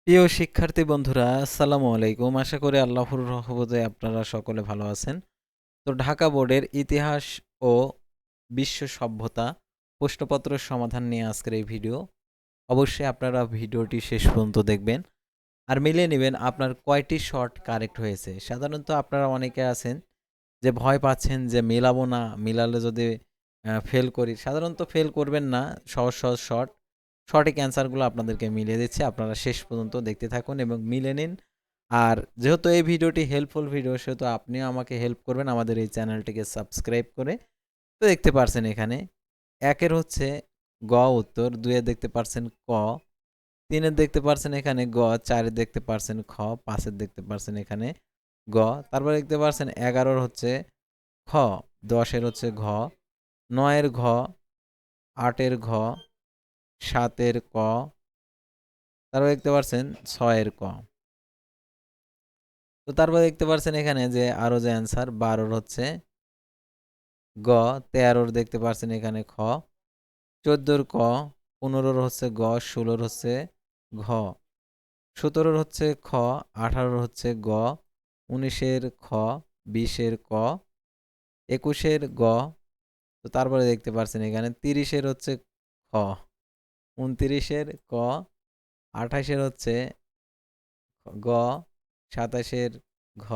প্রিয় শিক্ষার্থী বন্ধুরা, আসসালামু আলাইকুম। আশা করি আল্লাহর রহমতে আপনারা সকলে ভালো আছেন। তো ঢাকা বোর্ডের ইতিহাস ও বিশ্ব সভ্যতা প্রশ্নপত্রের সমাধান নিয়ে আজকের এই ভিডিও। অবশ্যই আপনারা ভিডিওটি শেষ পর্যন্ত দেখবেন আর মিলিয়ে নেবেন আপনার কয়টি শর্ট কারেক্ট হয়েছে। সাধারণত আপনারা অনেকে আছেন যে ভয় পাচ্ছেন যে মেলাবো না, মিলালে যদি ফেল করি। সাধারণত ফেল করবেন না, সহজ সহজ সঠিক অ্যান্সারগুলো আপনাদেরকে মিলিয়ে দিচ্ছে। আপনারা শেষ পর্যন্ত দেখতে থাকুন এবং মিলে নিন। আর যেহেতু এই ভিডিওটি হেল্পফুল ভিডিও, সেহেতু আপনিও আমাকে হেল্প করবেন আমাদের এই চ্যানেলটিকে সাবস্ক্রাইব করে। তো দেখতে পারছেন এখানে ১ এর হচ্ছে গ উত্তর, ২ এর দেখতে পারছেন ক, ৩ এর দেখতে পারছেন এখানে গ, ৪ এর দেখতে পারছেন খ, ৫ এর দেখতে পারছেন এখানে গ, তারপরে দেখতে পারছেন ১১ এর হচ্ছে খ, ১০ এর হচ্ছে ঘ, ৯ এর ঘ, ৮ এর ঘ, ৭ এর ক, তারপর দেখতে পারছেন ৬ এর ক। তো তারপর দেখতে পারছেন এখানে যে আরো যে অ্যান্সার ১২ হচ্ছে গ, ১৩ দেখতে পারছেন এখানে খ, ১৪ ক, ১৫ হচ্ছে গ, ১৬ হচ্ছে ঘ, ১৭ হচ্ছে খ, ১৮ হচ্ছে গ, ১৯ খ, ২০ ক, ২১ গ। তো তারপরে দেখতে পারছেন এখানে ৩০ হচ্ছে খ, ২৯ ক, ২৮ হচ্ছে গ, ২৭ ঘ,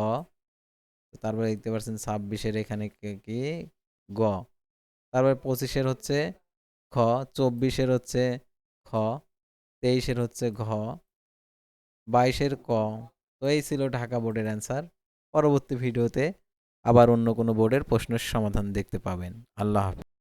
তারপরে দেখতে পাচ্ছেন ২৬ এখানে কি গ, তারপরে ২৫ হচ্ছে খ, ২৪ হচ্ছে খ, ২৩ হচ্ছে ঘ, ২২ ক। তো এই ছিল ঢাকা বোর্ডের অ্যান্সার। পরবর্তী ভিডিওতে আবার অন্য কোনো বোর্ডের প্রশ্নের সমাধান দেখতে পাবেন। আল্লাহ হাফেজ।